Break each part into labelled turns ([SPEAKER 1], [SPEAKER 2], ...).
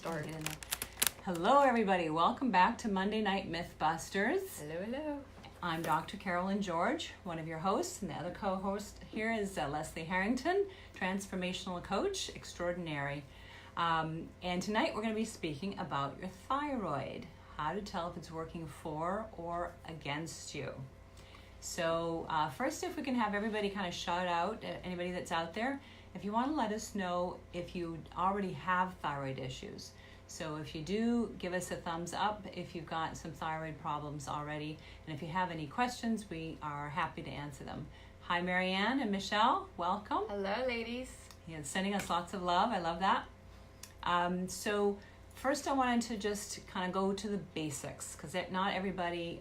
[SPEAKER 1] start.
[SPEAKER 2] Hello, everybody. Welcome back to Monday Night Mythbusters.
[SPEAKER 1] Hello.
[SPEAKER 2] I'm Dr. Carolyn George, one of your hosts, and the other co-host here is Leslie Harrington, transformational coach extraordinary. And tonight we're going to be speaking about your thyroid, how to tell if it's working for or against you. So first, if we can have everybody kind of shout out, anybody that's out there, if you want to let us know if you already have thyroid issues. So if you do, give us a thumbs up if you've got some thyroid problems already. And if you have any questions, we are happy to answer them. Hi, Marianne and Michelle. Welcome.
[SPEAKER 1] Hello, ladies.
[SPEAKER 2] Yeah, sending us lots of love. I love that. So first I wanted to just kind of go to the basics because not everybody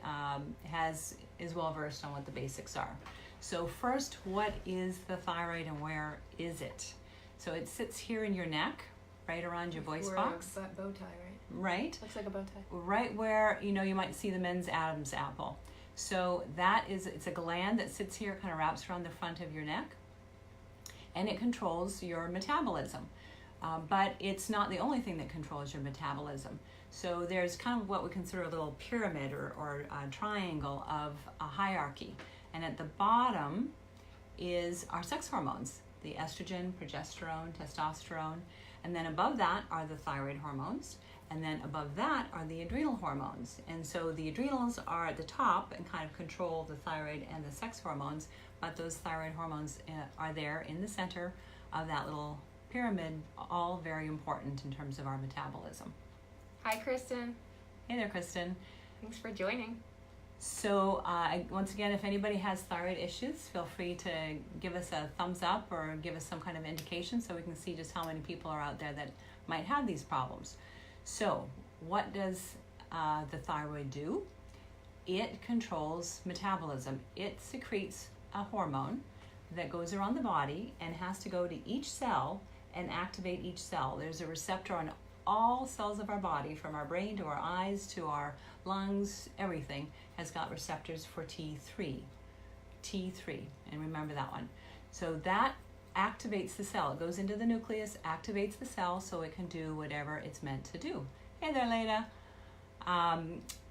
[SPEAKER 2] is well versed on what the basics are. So first, what is the thyroid and where is it? So it sits here in your neck, right around your voice box.
[SPEAKER 1] A bow tie, right?
[SPEAKER 2] Right.
[SPEAKER 1] Looks like a bow tie.
[SPEAKER 2] Right where, you might see the men's Adam's apple. So it's a gland that sits here, kind of wraps around the front of your neck, and it controls your metabolism. But it's not the only thing that controls your metabolism. So there's kind of what we consider a little pyramid or a triangle of a hierarchy. And at the bottom is our sex hormones, the estrogen, progesterone, testosterone. And then above that are the thyroid hormones. And then above that are the adrenal hormones. And so the adrenals are at the top and kind of control the thyroid and the sex hormones. But those thyroid hormones are there in the center of that little pyramid, all very important in terms of our metabolism.
[SPEAKER 1] Hi, Kristen.
[SPEAKER 2] Hey there, Kristen.
[SPEAKER 1] Thanks for joining.
[SPEAKER 2] So once again, if anybody has thyroid issues, feel free to give us a thumbs up or give us some kind of indication so we can see just how many people are out there that might have these problems. So what does the thyroid do? It controls metabolism. It secretes a hormone that goes around the body and has to go to each cell and activate each cell. There's a receptor on all cells of our body, from our brain to our eyes to our lungs, everything has got receptors for T3, and remember that one. So that activates the cell. It goes into the nucleus, activates the cell so it can do whatever it's meant to do. Hey there, Leda.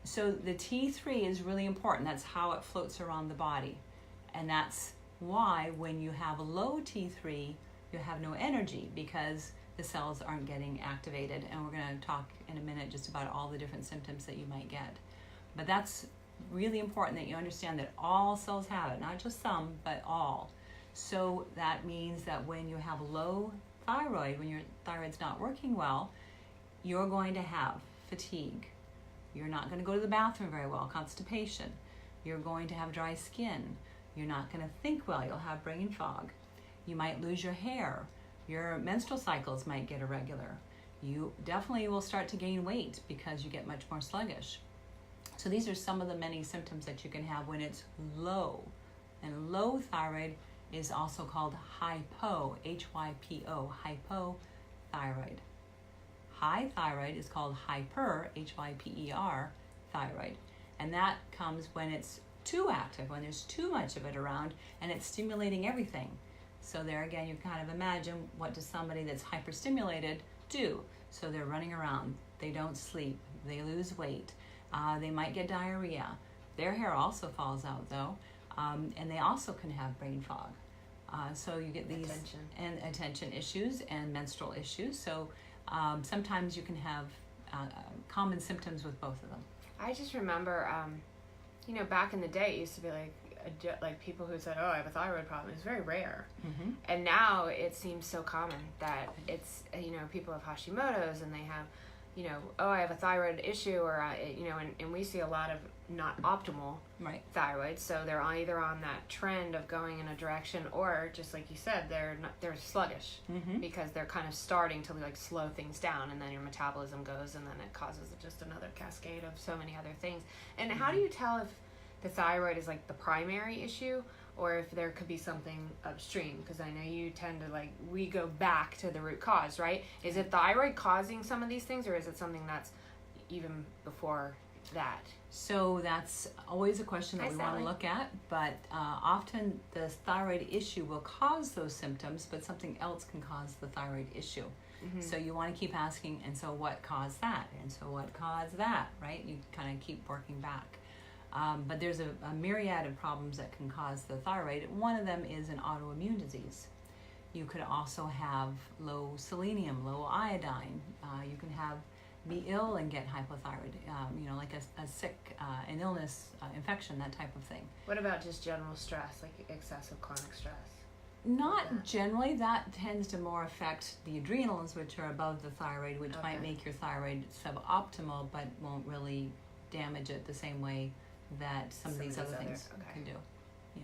[SPEAKER 2] So the T3 is really important. That's how it floats around the body. And that's why when you have a low T3, you have no energy because the cells aren't getting activated. And we're going to talk in a minute just about all the different symptoms that you might get. But that's really important that you understand that all cells have it, not just some, but all. So that means that when you have low thyroid, when your thyroid's not working well, you're going to have fatigue. You're not going to go to the bathroom very well, constipation. You're going to have dry skin. You're not going to think well. You'll have brain fog. You might lose your hair. Your menstrual cycles might get irregular. You definitely will start to gain weight because you get much more sluggish. So these are some of the many symptoms that you can have when it's low. And low thyroid is also called hypo, H-Y-P-O, hypothyroid. High thyroid is called hyper, H-Y-P-E-R, thyroid. And that comes when it's too active, when there's too much of it around and it's stimulating everything. So there again, you kind of imagine, what does somebody that's hyperstimulated do? So they're running around, they don't sleep, they lose weight, they might get diarrhea. Their hair also falls out though, and they also can have brain fog. So you get these attention issues and menstrual issues. So sometimes you can have common symptoms with both of them.
[SPEAKER 1] I just remember, back in the day, it used to be like people who said, "Oh, I have a thyroid problem." It's very rare, and now it seems so common that it's people have Hashimoto's and they have, "Oh, I have a thyroid issue," or and we see a lot of not optimal thyroid, so they're either on that trend of going in a direction, or just like you said, they're sluggish because they're kind of starting to slow things down, and then your metabolism goes, and then it causes just another cascade of so many other things. And how do you tell if the thyroid is the primary issue, or if there could be something upstream? Because I know you tend to we go back to the root cause, right? Is it thyroid causing some of these things, or is it something that's even before that?
[SPEAKER 2] So that's always a question that we want to look at, but often the thyroid issue will cause those symptoms, but something else can cause the thyroid issue. So you want to keep asking, and so what caused that? And so what caused that, right? You kind of keep working back. But there's a myriad of problems that can cause the thyroid. One of them is an autoimmune disease. You could also have low selenium, low iodine. You can be ill and get hypothyroid, like a sick, an illness, infection, that type of thing.
[SPEAKER 1] What about just general stress, like excessive chronic stress?
[SPEAKER 2] Not generally. That tends to more affect the adrenals, which are above the thyroid, which might make your thyroid suboptimal, but won't really damage it the same way that some of these other things can do. Yeah.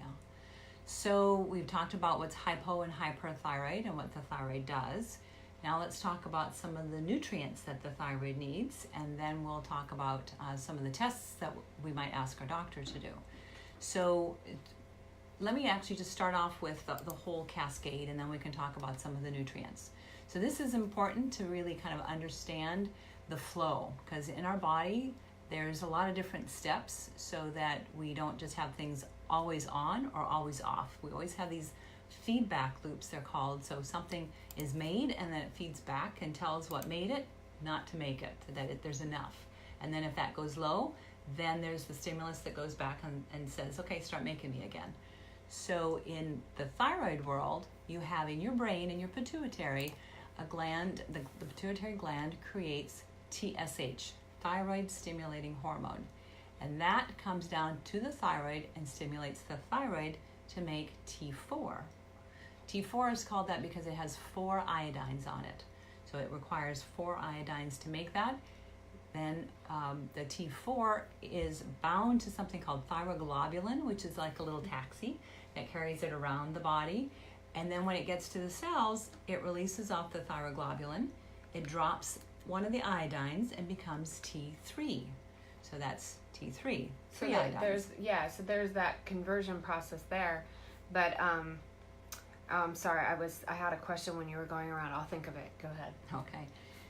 [SPEAKER 2] So we've talked about what's hypo and hyperthyroid and what the thyroid does. Now let's talk about some of the nutrients that the thyroid needs, and then we'll talk about some of the tests that we might ask our doctor to do. So let me actually just start off with the whole cascade, and then we can talk about some of the nutrients. So this is important to really kind of understand the flow, because in our body there's a lot of different steps so that we don't just have things always on or always off. We always have these feedback loops, they're called. So something is made and then it feeds back and tells what made it not to make it, that there's enough. And then if that goes low, then there's the stimulus that goes back and says, okay, start making me again. So in the thyroid world, you have in your brain, in your pituitary, a gland, the pituitary gland creates TSH, thyroid stimulating hormone. And that comes down to the thyroid and stimulates the thyroid to make T4. T4 is called that because it has 4 iodines on it. So it requires 4 iodines to make that. Then the T4 is bound to something called thyroglobulin, which is like a little taxi that carries it around the body. And then when it gets to the cells, it releases off the thyroglobulin. It drops one of the iodines and becomes T3. So that's T3.
[SPEAKER 1] So there's that conversion process there. But sorry, I had a question when you were going around. I'll think of it. Go ahead.
[SPEAKER 2] Okay.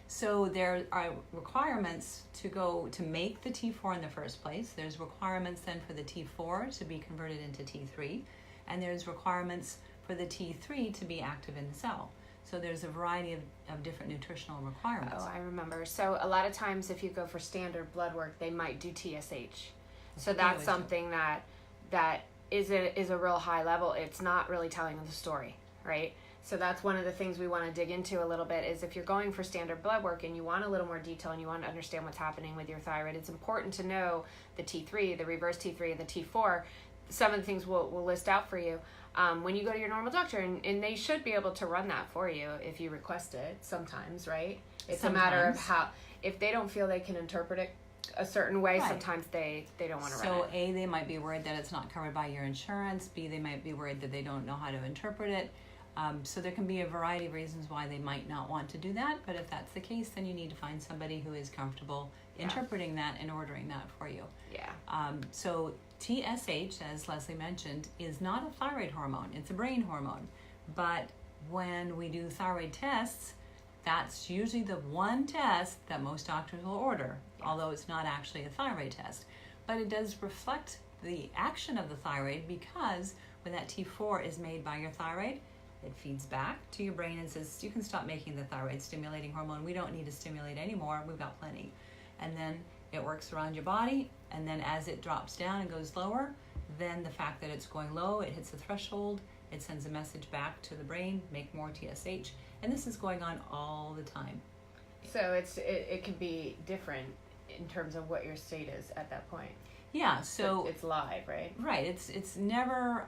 [SPEAKER 2] So there are requirements to make the T4 in the first place. There's requirements then for the T4 to be converted into T3, and there's requirements for the T3 to be active in the cell. So there's a variety of different nutritional requirements.
[SPEAKER 1] Oh, I remember. So a lot of times if you go for standard blood work, they might do TSH. So that's something that is a real high level. It's not really telling the story, right? So that's one of the things we want to dig into a little bit is if you're going for standard blood work and you want a little more detail and you want to understand what's happening with your thyroid, it's important to know the T3, the reverse T3, and the T4. Some of the things we'll list out for you when you go to your normal doctor, and they should be able to run that for you if you request it sometimes, right? It's a matter of how, if they don't feel they can interpret it a certain way, right. Sometimes they don't want to run it.
[SPEAKER 2] So A, they might be worried that it's not covered by your insurance. B, they might be worried that they don't know how to interpret it. So there can be a variety of reasons why they might not want to do that, but if that's the case, then you need to find somebody who is comfortable interpreting that and ordering that for you.
[SPEAKER 1] Yeah.
[SPEAKER 2] So TSH, as Leslie mentioned, is not a thyroid hormone. It's a brain hormone. But when we do thyroid tests, that's usually the one test that most doctors will order, although it's not actually a thyroid test. But it does reflect the action of the thyroid, because when that T4 is made by your thyroid, it feeds back to your brain and says, you can stop making the thyroid stimulating hormone. We don't need to stimulate anymore. We've got plenty. And then it works around your body. And then as it drops down and goes lower, then the fact that it's going low, it hits a threshold. It sends a message back to the brain, make more TSH. And this is going on all the time.
[SPEAKER 1] So it can be different in terms of what your state is at that point.
[SPEAKER 2] Yeah, so
[SPEAKER 1] it's live, right?
[SPEAKER 2] Right. It's never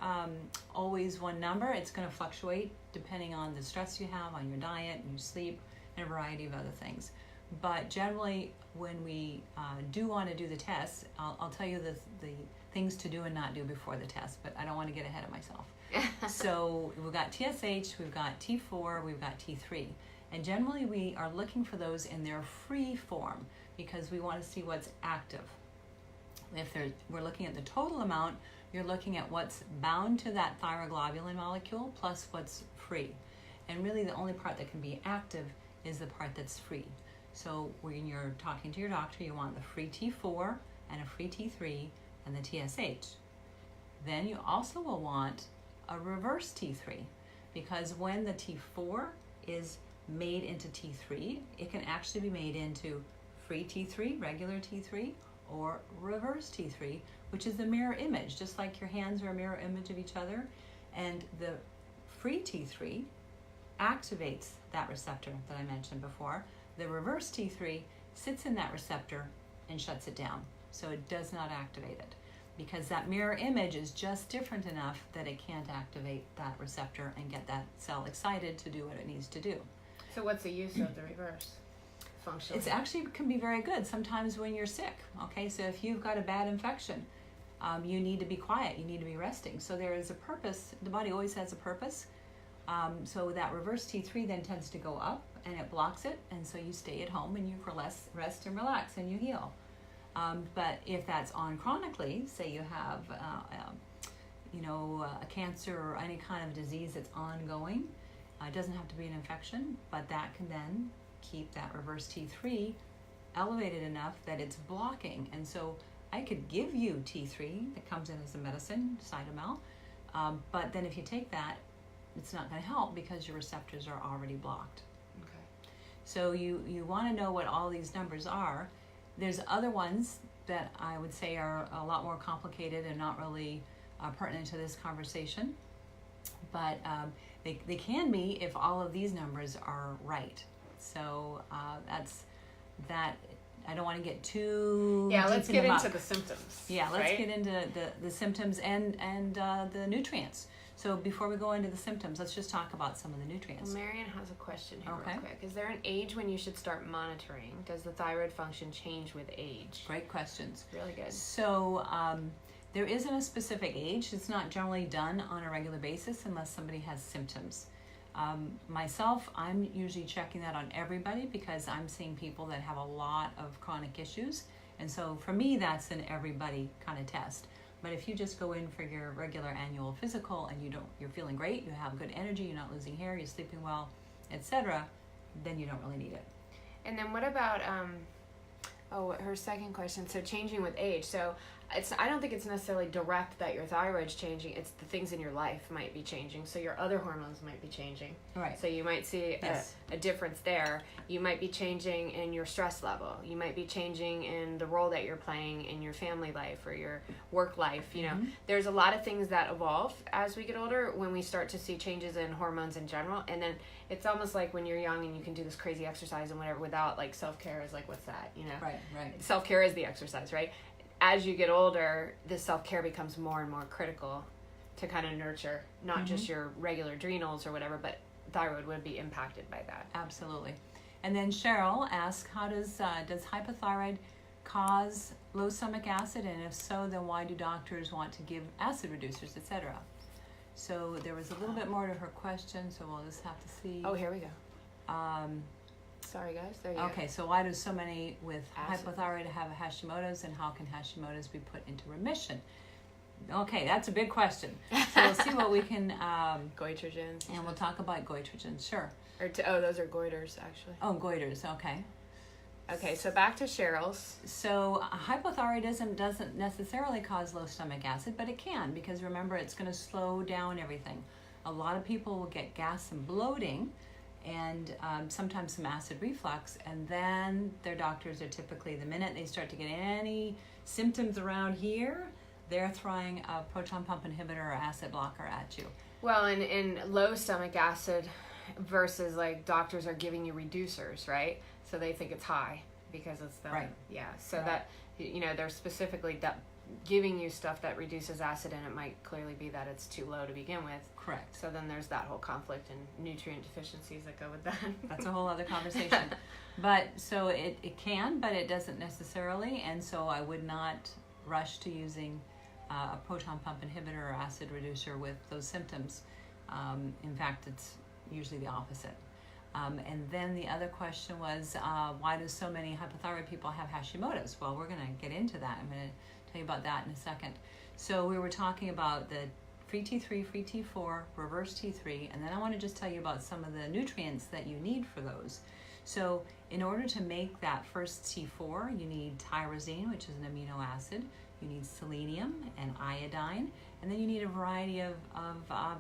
[SPEAKER 2] always one number. It's going to fluctuate depending on the stress you have, on your diet and your sleep, and a variety of other things. But generally, when we do want to do the tests, I'll tell you the things to do and not do before the test, but I don't want to get ahead of myself. So we've got TSH, we've got T4, we've got T3. And generally, we are looking for those in their free form because we want to see what's active. If we're looking at the total amount, you're looking at what's bound to that thyroglobulin molecule plus what's free. And really the only part that can be active is the part that's free. So when you're talking to your doctor, you want the free T4 and a free T3 and the TSH. Then you also will want a reverse T3, because when the T4 is made into T3. It can actually be made into free T3, regular T3, or reverse T3, which is the mirror image, just like your hands are a mirror image of each other. And the free T3 activates that receptor that I mentioned before. The reverse T3 sits in that receptor and shuts it down, so it does not activate it, because that mirror image is just different enough that it can't activate that receptor and get that cell excited to do what it needs to do.
[SPEAKER 1] So what's the use of the reverse function?
[SPEAKER 2] It's actually can be very good sometimes when you're sick. Okay, so if you've got a bad infection, you need to be quiet, you need to be resting. So there is a purpose, the body always has a purpose. So that reverse T3 then tends to go up and it blocks it, and so you stay at home and you rest and relax and you heal. But if that's on chronically, say you have a cancer or any kind of disease that's ongoing, it doesn't have to be an infection, but that can then keep that reverse T3 elevated enough that it's blocking. And so I could give you T3 that comes in as a medicine, Cytomel, but then if you take that, it's not going to help because your receptors are already blocked.
[SPEAKER 1] Okay.
[SPEAKER 2] So you want to know what all these numbers are. There's other ones that I would say are a lot more complicated and not really pertinent to this conversation, but they can be if all of these numbers are right. So that's that. I don't want to get too
[SPEAKER 1] let's get into the symptoms.
[SPEAKER 2] Yeah, let's get into the symptoms and the nutrients. So before we go into the symptoms, let's just talk about some of the nutrients.
[SPEAKER 1] Well, Marian has a question here real quick. Is there an age when you should start monitoring? Does the thyroid function change with age?
[SPEAKER 2] Great questions.
[SPEAKER 1] Really good.
[SPEAKER 2] So there isn't a specific age. It's not generally done on a regular basis unless somebody has symptoms. Myself, I'm usually checking that on everybody because I'm seeing people that have a lot of chronic issues. And so for me, that's an everybody kind of test. But if you just go in for your regular annual physical and you're feeling great, you have good energy, you're not losing hair, you're sleeping well, etc., then you don't really need it.
[SPEAKER 1] And then what about her second question? So changing with age. So I don't think it's necessarily direct that your thyroid's changing. It's the things in your life might be changing. So your other hormones might be changing.
[SPEAKER 2] Right.
[SPEAKER 1] So you might see a difference there. You might be changing in your stress level. You might be changing in the role that you're playing in your family life or your work life. You know, there's a lot of things that evolve as we get older when we start to see changes in hormones in general. And then it's almost like when you're young and you can do this crazy exercise and whatever without like self-care is like, what's that? You know?
[SPEAKER 2] Right.
[SPEAKER 1] Self-care is the exercise, right? As you get older, this self-care becomes more and more critical to kind of nurture not just your regular adrenals or whatever, but thyroid would be impacted by that.
[SPEAKER 2] Absolutely. And then Cheryl asks, how does hypothyroid cause low stomach acid? And if so, then why do doctors want to give acid reducers, etc.? So there was a little bit more to her question, so we'll just have to see.
[SPEAKER 1] Oh, here we go. Sorry, guys. There you go.
[SPEAKER 2] Okay, so why do so many with hypothyroid have Hashimoto's, and how can Hashimoto's be put into remission? Okay, that's a big question. So we'll see what we can...
[SPEAKER 1] goitrogens.
[SPEAKER 2] And we'll talk about goitrogens, sure.
[SPEAKER 1] Those are goiters, actually.
[SPEAKER 2] Oh, goiters, okay.
[SPEAKER 1] Okay, so back to Cheryl's.
[SPEAKER 2] So hypothyroidism doesn't necessarily cause low stomach acid, but it can, because remember, it's going to slow down everything. A lot of people will get gas and bloating, and sometimes some acid reflux, and then their doctors are typically, the minute they start to get any symptoms around here, they're throwing a proton pump inhibitor or acid blocker at you.
[SPEAKER 1] Well, in low stomach acid versus like doctors are giving you reducers, right? So they think it's high because it's the that they're specifically giving you stuff that reduces acid, and it might clearly be that it's too low to begin with.
[SPEAKER 2] Correct.
[SPEAKER 1] So then there's that whole conflict and nutrient deficiencies that go with that.
[SPEAKER 2] That's a whole other conversation. But so it can, but it doesn't necessarily, and so I would not rush to using a proton pump inhibitor or acid reducer with those symptoms. In fact, it's usually the opposite. And then the other question was, why do so many hypothyroid people have Hashimoto's? Well, we're going to get into that. I'm going to tell you about that in a second. So we were talking about the free T3, free T4, reverse T3, and then I want to just tell you about some of the nutrients that you need for those. So in order to make that first T4, you need tyrosine, which is an amino acid. You need selenium and iodine, and then you need a variety of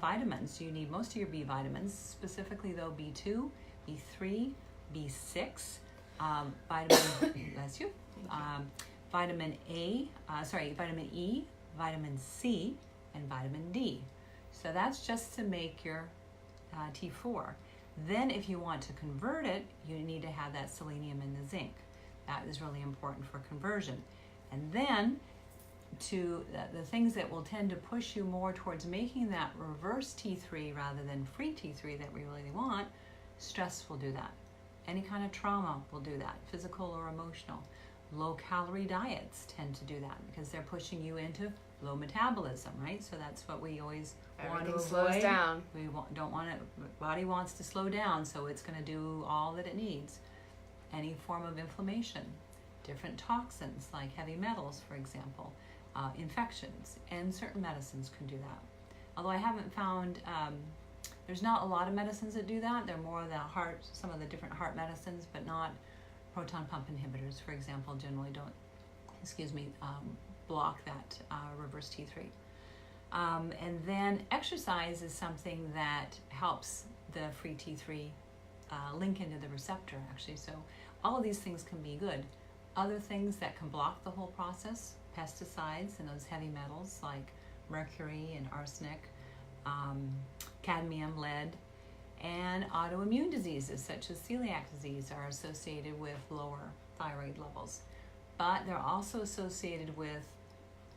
[SPEAKER 2] vitamins. You need most of your B vitamins, specifically though B2, B3, B6, vitamin, that's you, vitamin E, vitamin C, and vitamin D. So that's just to make your T4. Then if you want to convert it, you need to have that selenium and the zinc. That is really important for conversion. And then to the things that will tend to push you more towards making that reverse T3 rather than free T3 that we really want, stress will do that. Any kind of trauma will do that, physical or emotional. Low-calorie diets tend to do that because they're pushing you into low metabolism, right? So that's what we always want to avoid.
[SPEAKER 1] Slows down.
[SPEAKER 2] We don't want it. Body wants to slow down, so it's going to do all that it needs. Any form of inflammation, different toxins like heavy metals, for example, infections, and certain medicines can do that. Although I haven't found, there's not a lot of medicines that do that. They're more the heart, some of the different heart medicines, but not proton pump inhibitors, for example, generally don't, block that reverse T3. And then exercise is something that helps the free T3 link into the receptor, actually. So all of these things can be good. Other things that can block the whole process, pesticides and those heavy metals like mercury and arsenic, cadmium, lead, and autoimmune diseases such as celiac disease are associated with lower thyroid levels. But they're also associated with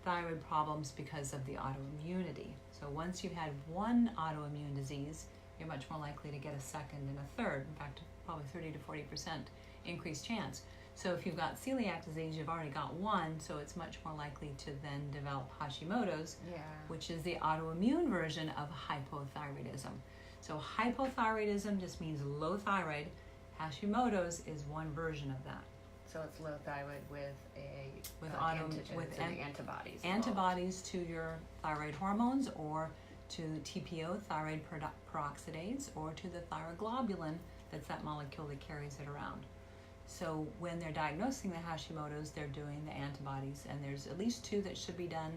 [SPEAKER 2] thyroid problems because of the autoimmunity. So once you've had one autoimmune disease, you're much more likely to get a second and a third. In fact, probably 30 to 40% increased chance. So if you've got celiac disease, you've already got one, so it's much more likely to then develop Hashimoto's, which is the autoimmune version of hypothyroidism. So hypothyroidism just means low thyroid. Hashimoto's is one version of that.
[SPEAKER 1] So it's low thyroid with antibodies.
[SPEAKER 2] Antibodies to your thyroid hormones, or to TPO, thyroid peroxidase, or to the thyroglobulin, that's that molecule that carries it around. So when they're diagnosing the Hashimoto's, they're doing the antibodies, and there's at least two that should be done.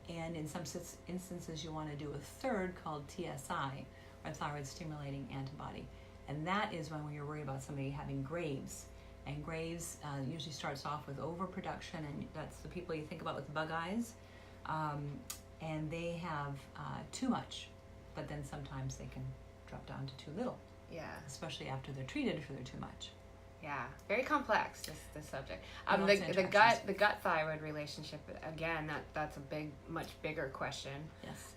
[SPEAKER 2] And in some instances, you want to do a third called TSI, or thyroid stimulating antibody. And that is when you're worried about somebody having Graves'. And Graves' usually starts off with overproduction, and that's the people you think about with bug eyes. And they have too much, but then sometimes they can drop down to too little.
[SPEAKER 1] Yeah.
[SPEAKER 2] Especially after they're treated for their too much.
[SPEAKER 1] Yeah, very complex, this subject. The gut thyroid relationship, again, that's a much bigger question.
[SPEAKER 2] Yes.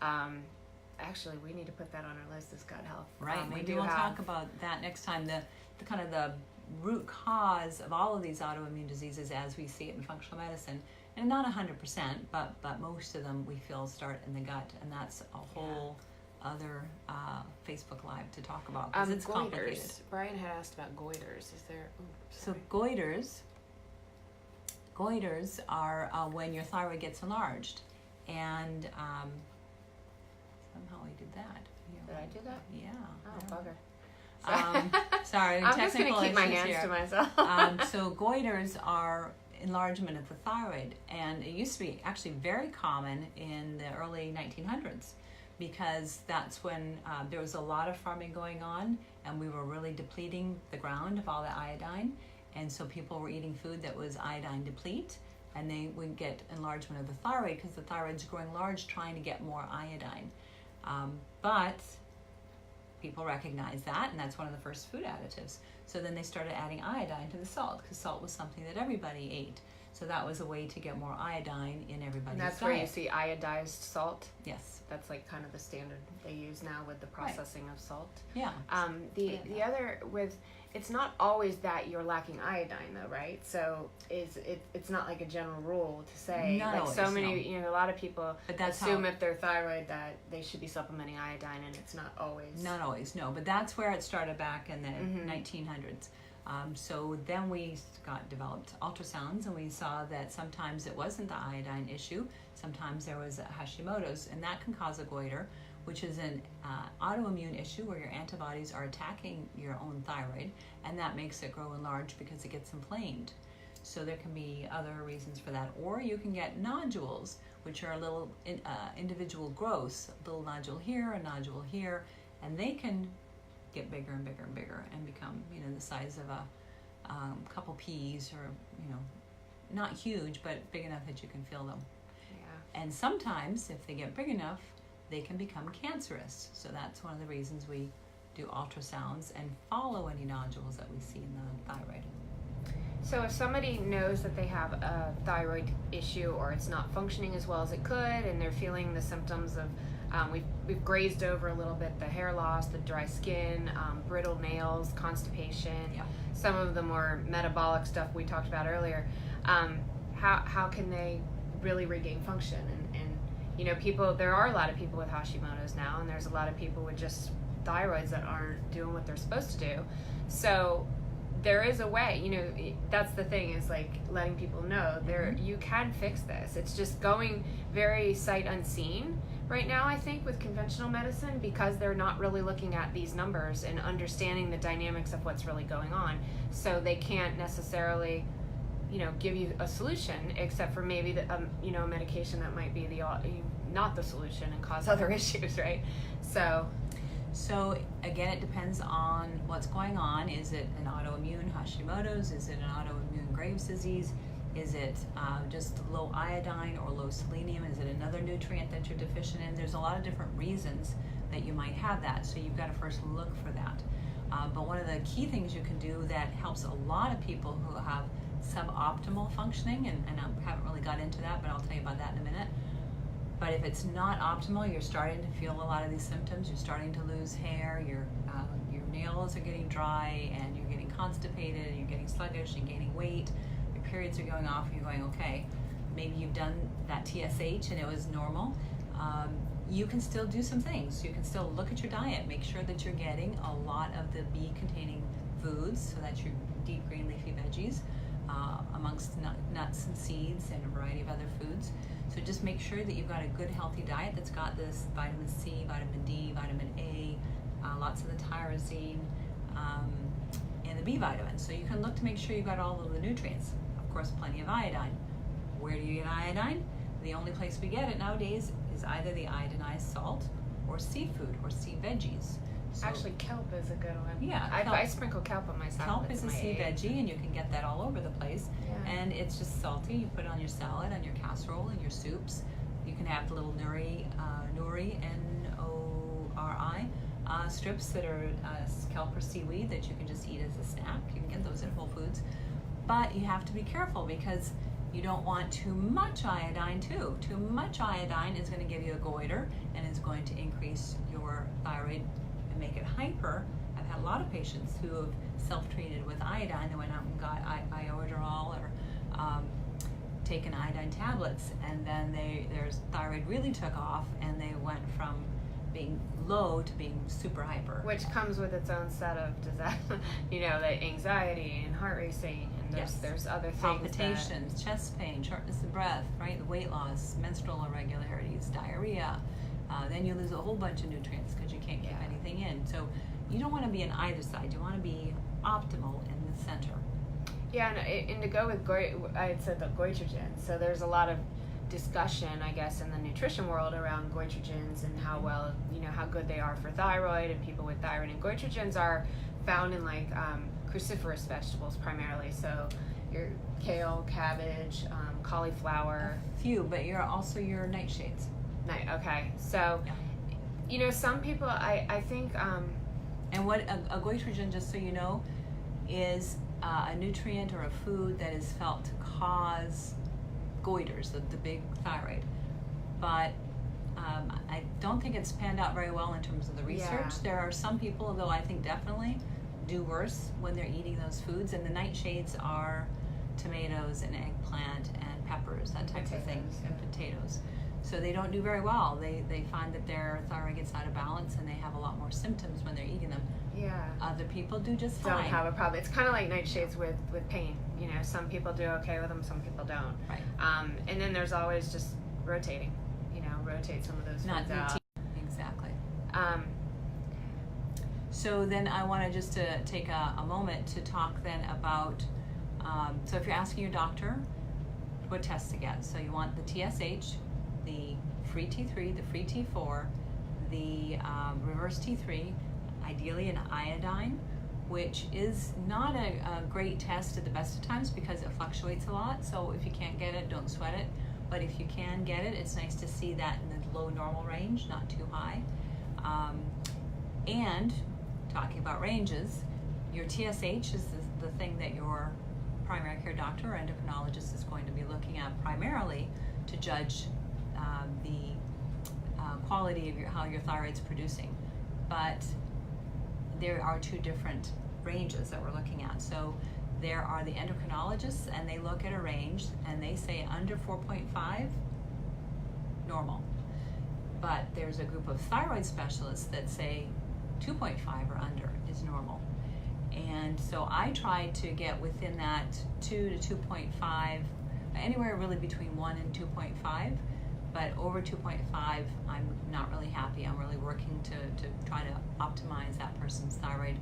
[SPEAKER 1] Actually, we need to put that on our list as gut health.
[SPEAKER 2] Right. Maybe we'll talk about that next time. The kind of the root cause of all of these autoimmune diseases as we see it in functional medicine, and not 100%, but most of them we feel start in the gut, and that's a whole other Facebook Live to talk about, because it's complicated.
[SPEAKER 1] Brian had asked about goiters. Is there?
[SPEAKER 2] So goiters are when your thyroid gets enlarged, and somehow I did that.
[SPEAKER 1] Did I do that?
[SPEAKER 2] Yeah.
[SPEAKER 1] Oh, bugger.
[SPEAKER 2] Sorry,
[SPEAKER 1] I'm just going to keep my hands to myself.
[SPEAKER 2] So goiters are enlargement of the thyroid, and it used to be actually very common in the early 1900s, because that's when there was a lot of farming going on, and we were really depleting the ground of all the iodine, and so people were eating food that was iodine deplete, and they would get enlargement of the thyroid because the thyroid's growing large trying to get more iodine. But people recognize that, and that's one of the first food additives. So then they started adding iodine to the salt, because salt was something that everybody ate. So that was a way to get more iodine in everybody's diet.
[SPEAKER 1] And that's where you see iodized salt?
[SPEAKER 2] Yes.
[SPEAKER 1] That's like kind of the standard they use now with the processing of salt.
[SPEAKER 2] Yeah.
[SPEAKER 1] The other with, it's not always that you're lacking iodine though, right? So it's not like a general rule to say,
[SPEAKER 2] not
[SPEAKER 1] like
[SPEAKER 2] always,
[SPEAKER 1] so many, a lot of people assume if they're thyroid that they should be supplementing iodine, and it's not always.
[SPEAKER 2] Not always, no. But that's where it started back in the 1900s. So then we developed ultrasounds, and we saw that sometimes it wasn't the iodine issue. Sometimes there was a Hashimoto's, and that can cause a goiter, which is an autoimmune issue where your antibodies are attacking your own thyroid, and that makes it grow and large because it gets inflamed. So there can be other reasons for that. Or you can get nodules, which are little individual growths, a little nodule here, a nodule here, and they can get bigger and bigger and bigger and become, you know, the size of a couple peas, or, you know, not huge, but big enough that you can feel them.
[SPEAKER 1] Yeah.
[SPEAKER 2] And sometimes, if they get big enough, they can become cancerous. So that's one of the reasons we do ultrasounds and follow any nodules that we see in the thyroid.
[SPEAKER 1] So if somebody knows that they have a thyroid issue, or it's not functioning as well as it could, and they're feeling the symptoms of, we've grazed over a little bit the hair loss, the dry skin, brittle nails, constipation,
[SPEAKER 2] Yeah.
[SPEAKER 1] some of the more metabolic stuff we talked about earlier, how can they really regain function? And you know, there are a lot of people with Hashimoto's now, and there's a lot of people with just thyroids that aren't doing what they're supposed to do. So there is a way, you know, that's the thing, is like letting people know you can fix this. It's just going very sight unseen right now, I think, with conventional medicine, because they're not really looking at these numbers and understanding the dynamics of what's really going on. So they can't necessarily, you know, give you a solution, except for maybe you know, a medication that might be not the solution and cause other issues, right? So
[SPEAKER 2] again, it depends on what's going on. Is it an autoimmune Hashimoto's? Is it an autoimmune Graves' disease? Is it just low iodine or low selenium? Is it another nutrient that you're deficient in? There's a lot of different reasons that you might have that, so you've got to first look for that. But one of the key things you can do that helps a lot of people who have suboptimal functioning, and I haven't really got into that, but I'll tell you about that in a minute. But if it's not optimal, you're starting to feel a lot of these symptoms. You're starting to lose hair, your nails are getting dry, and you're getting constipated, and you're getting sluggish, and gaining weight. Your periods are going off, and you're going, okay, maybe you've done that TSH and it was normal. You can still do some things. You can still look at your diet, make sure that you're getting a lot of the B-containing foods, so that's your deep green leafy veggies, amongst nuts and seeds and a variety of other foods. So just make sure that you've got a good healthy diet that's got this vitamin C, vitamin D, vitamin A, lots of the tyrosine, and the B vitamins. So you can look to make sure you've got all of the nutrients. Of course, plenty of iodine. Where do you get iodine? The only place we get it nowadays is either the iodinized salt or seafood or sea veggies. So,
[SPEAKER 1] actually, kelp is a good one.
[SPEAKER 2] Yeah,
[SPEAKER 1] I sprinkle kelp on my salad.
[SPEAKER 2] Kelp is a sea veggie, and you can get that all over the place.
[SPEAKER 1] Yeah.
[SPEAKER 2] And it's just salty. You put it on your salad, on your casserole, in your soups. You can have the little nori, N-O-R-I, strips that are kelp or seaweed that you can just eat as a snack. You can get those at Whole Foods. But you have to be careful, because you don't want too much iodine too. Too much iodine is going to give you a goiter, and is going to increase your thyroid and make it hyper. I've had a lot of patients who have self-treated with iodine. They went out and got iodoral or taken iodine tablets, and then their thyroid really took off, and they went from being low to being super hyper.
[SPEAKER 1] Which comes with its own set of you know, the anxiety and heart racing, and there's other things.
[SPEAKER 2] Palpitations, chest pain, shortness of breath, right? The weight loss, menstrual irregularities, diarrhea. Then you lose a whole bunch of nutrients because you can't keep anything in. So you don't want to be on either side. You want to be optimal in the center.
[SPEAKER 1] Yeah, and to go with I had said the goitrogen. So there's a lot of discussion, I guess, in the nutrition world around goitrogens and how well, you know, how good they are for thyroid, and people with thyroid. And goitrogens are found in like cruciferous vegetables primarily. So your kale, cabbage, cauliflower.
[SPEAKER 2] A few, but you're also your nightshades.
[SPEAKER 1] Okay, so you know, some people, I think.
[SPEAKER 2] And what a goitrogen, just so you know, is a nutrient or a food that is felt to cause goiters, the big thyroid. But I don't think it's panned out very well in terms of the research.
[SPEAKER 1] Yeah.
[SPEAKER 2] There are some people, though, I think definitely do worse when they're eating those foods. And the nightshades are tomatoes and eggplant and peppers, that type of thing, and potatoes. So they don't do very well. They find that their thyroid gets out of balance, and they have a lot more symptoms when they're eating them.
[SPEAKER 1] Yeah.
[SPEAKER 2] Other people do just fine.
[SPEAKER 1] Don't have a problem. It's kind of like nightshades with pain. You know, some people do okay with them, some people don't.
[SPEAKER 2] Right.
[SPEAKER 1] And then there's always just rotating. You know, rotate some of those foods out.
[SPEAKER 2] Exactly. So then I want to just to take a moment to talk then about, so if you're asking your doctor what tests to get, so you want the TSH, the free T3, the free T4, the reverse T3. ideally an iodine, which is not a great test at the best of times because it fluctuates a lot. So if you can't get it, don't sweat it. But if you can get it, it's nice to see that in the low normal range, not too high. And talking about ranges, your TSH is the thing that your primary care doctor or endocrinologist is going to be looking at primarily to judge the quality of how your thyroid's producing. But there are two different ranges that we're looking at. So there are the endocrinologists, and they look at a range and they say under 4.5, normal. But there's a group of thyroid specialists that say 2.5 or under is normal. And so I try to get within that 2 to 2.5, anywhere really between 1 and 2.5. But over 2.5, I'm not really happy. I'm really working to try to optimize that person's thyroid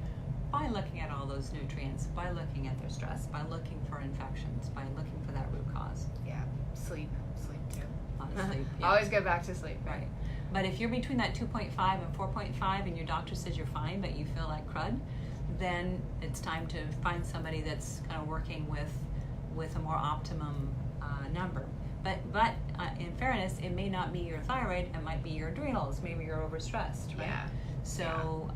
[SPEAKER 2] by looking at all those nutrients, by looking at their stress, by looking for infections, by looking for that root cause.
[SPEAKER 1] Yeah, sleep too.
[SPEAKER 2] A lot of sleep. Yeah.
[SPEAKER 1] Always go back to sleep.
[SPEAKER 2] Right. But if you're between that 2.5 and 4.5 and your doctor says you're fine, but you feel like crud, then it's time to find somebody that's kind of working with a more optimum number. But in fairness, it may not be your thyroid, it might be your adrenals, maybe you're overstressed, right?
[SPEAKER 1] Yeah.
[SPEAKER 2] So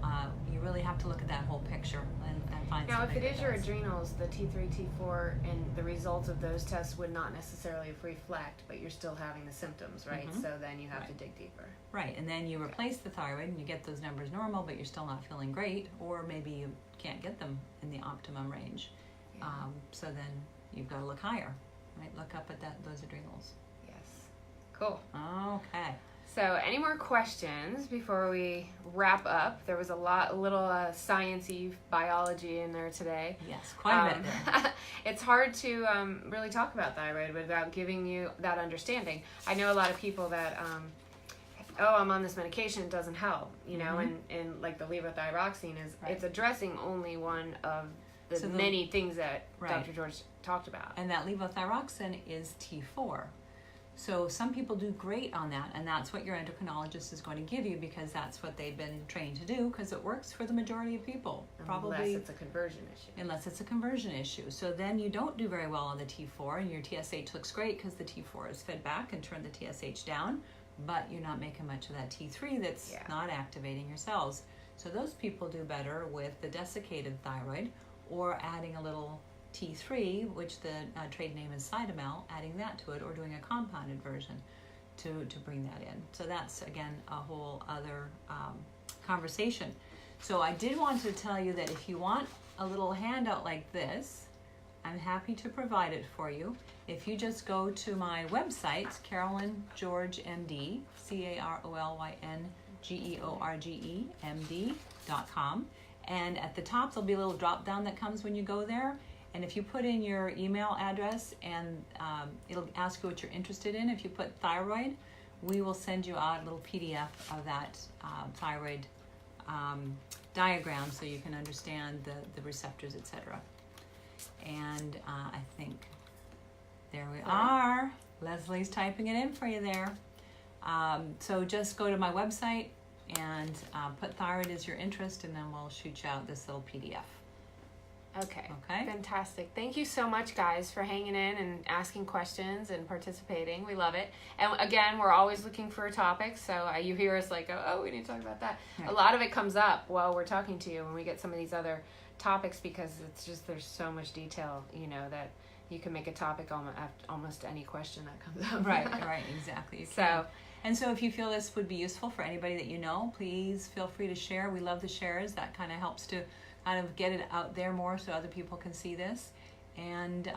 [SPEAKER 2] you really have to look at that whole picture and find
[SPEAKER 1] now,
[SPEAKER 2] somebody.
[SPEAKER 1] if it is your
[SPEAKER 2] does.
[SPEAKER 1] adrenals, the T3, T4, and the results of those tests would not necessarily reflect, but you're still having the symptoms, right?
[SPEAKER 2] Mm-hmm.
[SPEAKER 1] So then you have
[SPEAKER 2] Right.
[SPEAKER 1] to dig deeper.
[SPEAKER 2] Right, and then you replace the thyroid and you get those numbers normal, but you're still not feeling great, or maybe you can't get them in the optimum range.
[SPEAKER 1] Yeah.
[SPEAKER 2] So then you've got to look higher, right? Look up at those adrenals.
[SPEAKER 1] Yes. Cool.
[SPEAKER 2] Okay.
[SPEAKER 1] So, any more questions before we wrap up? There was a little sciencey biology in there today.
[SPEAKER 2] Yes, quite a bit there.
[SPEAKER 1] It's hard to really talk about thyroid without giving you that understanding. I know a lot of people that, I'm on this medication, it doesn't help, you know, and like the levothyroxine it's addressing only one of the many things that Dr. George talked about.
[SPEAKER 2] And that levothyroxine is T4. So some people do great on that, and that's what your endocrinologist is going to give you because that's what they've been trained to do because it works for the majority of people.
[SPEAKER 1] Unless it's a conversion issue.
[SPEAKER 2] Unless it's a conversion issue. So then you don't do very well on the T4, and your TSH looks great because the T4 is fed back and turned the TSH down, but you're not making much of that T3 that's not activating your cells. So those people do better with the desiccated thyroid or adding a little T3, which the trade name is Cytomel, adding that to it, or doing a compounded version to bring that in. So that's, again, a whole other conversation. So I did want to tell you that if you want a little handout like this, I'm happy to provide it for you. If you just go to my website, Carolyn George MD, CarolynGeorgemD.com, and at the top there'll be a little drop down that comes when you go there. And if you put in your email address and it'll ask you what you're interested in, if you put thyroid, we will send you out a little PDF of that thyroid diagram so you can understand the receptors, etc. And I think there we are. Leslie's typing it in for you there. So just go to my website and put thyroid as your interest, and then we'll shoot you out this little PDF.
[SPEAKER 1] Okay. Fantastic. Thank you so much, guys, for hanging in and asking questions and participating. We love it. And again, we're always looking for topics. So you hear us like, oh, we need to talk about that. Right. A lot of it comes up while we're talking to you when we get some of these other topics because it's just there's so much detail, you know, that you can make a topic on almost any question that comes up.
[SPEAKER 2] Right, exactly. And so if you feel this would be useful for anybody that you know, please feel free to share. We love the shares. That kind of helps to kind of get it out there more so other people can see this. And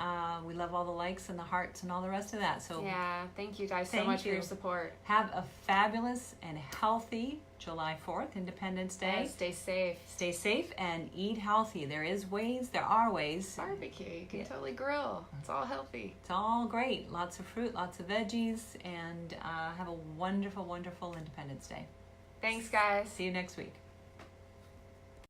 [SPEAKER 2] we love all the likes and the hearts and all the rest of that. So
[SPEAKER 1] yeah, thank you guys so much for your support.
[SPEAKER 2] Have a fabulous and healthy July 4th, Independence Day.
[SPEAKER 1] Yeah, stay safe.
[SPEAKER 2] Stay safe and eat healthy. There are ways.
[SPEAKER 1] Barbecue, you can totally grill. It's all healthy.
[SPEAKER 2] It's all great. Lots of fruit, lots of veggies, and have a wonderful, wonderful Independence Day.
[SPEAKER 1] Thanks, guys.
[SPEAKER 2] See you next week.